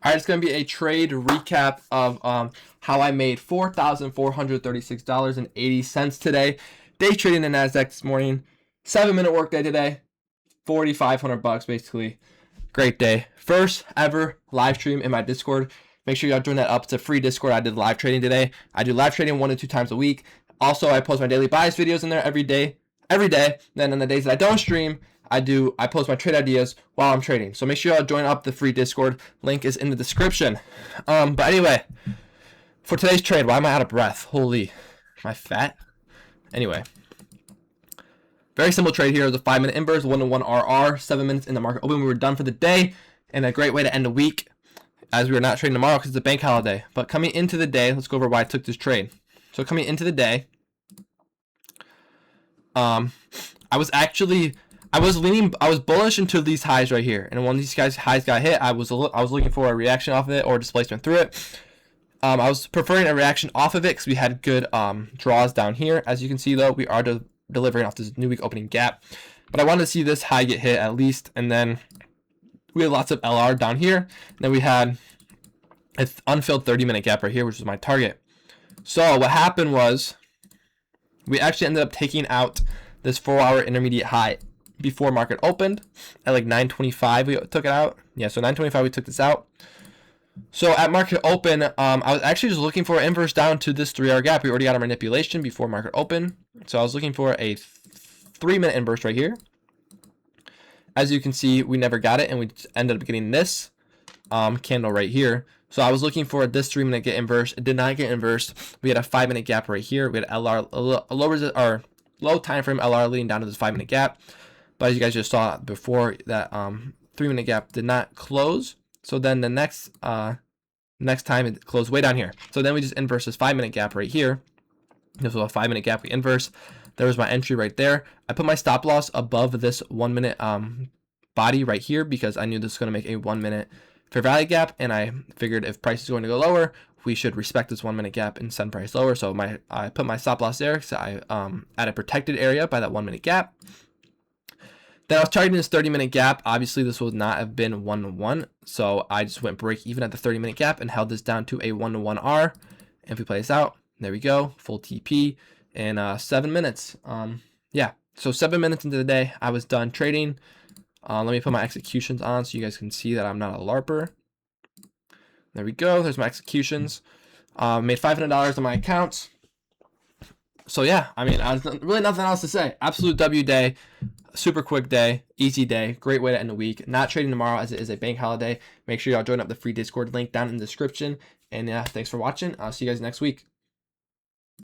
All right, it's going to be a trade recap of how I made $4,436.80 today. Day trading in NASDAQ this morning. 7-minute workday today. $4,500 basically. Great day. First ever live stream in my Discord. Make sure y'all join that up. It's a free Discord. I did live trading today. I do live trading 1 to 2 times a week. Also, I post my daily bias videos in there every day. Then on the days that I don't stream, I post my trade ideas while I'm trading. So make sure y'all join up the free Discord. Link is in the description. But anyway, for today's trade, why am I out of breath? Holy, am I fat? Anyway, very simple trade here. It was a 5-minute inverse, 1-to-1 RR, 7 minutes in the market open. We were done for the day, and a great way to end the week, as we are not trading tomorrow because it's a bank holiday. But coming into the day, let's go over why I took this trade. So coming into the day, I was bullish until these highs right here, and when these highs got hit, I was looking for a reaction off of it or displacement through it. I was preferring a reaction off of it because we had good draws down here. As you can see, though, we are delivering off this new week opening gap, but I wanted to see this high get hit at least, and then we had lots of LR down here. And then we had an unfilled 30-minute gap right here, which was my target. So what happened was we actually ended up taking out this 4-hour intermediate high before market opened at like 9:25. We took it out. Yeah, so 9:25 we took this out. So at market open, I was actually just looking for an inverse down to this 3-hour gap. We already got a manipulation before market open. So I was looking for a 3-minute inverse right here. As you can see, we never got it, and we ended up getting this candle right here. So I was looking for this 3-minute get inverse. It did not get inverse. We had a 5-minute gap right here. We had LR, a low time frame LR leading down to this 5-minute gap. But as you guys just saw before, that 3-minute gap did not close. So then the next time it closed way down here. So then we just inverse this 5-minute gap right here. This was a 5-minute gap we inverse. There was my entry right there. I put my stop loss above this 1-minute body right here because I knew this was going to make a 1-minute fair value gap, and I figured if price is going to go lower, we should respect this 1-minute gap and send price lower. So I put my stop loss there, so I at a protected area by that 1-minute gap. Then I was targeting this 30-minute gap. Obviously, this would not have been 1-to-1, so I just went break even at the 30-minute gap and held this down to a 1-to-1 R. And if we play this out, there we go, full TP in 7 minutes. Yeah, so 7 minutes into the day, I was done trading. Let me put my executions on so you guys can see that I'm not a LARPer. There we go. There's my executions. Made $500 on my accounts. So yeah, I mean, really nothing else to say. Absolute W day. Super quick day, easy day, great way to end the week. Not trading tomorrow as it is a bank holiday. Make sure y'all join up the free Discord link down in the description. And yeah, thanks for watching. I'll see you guys next week.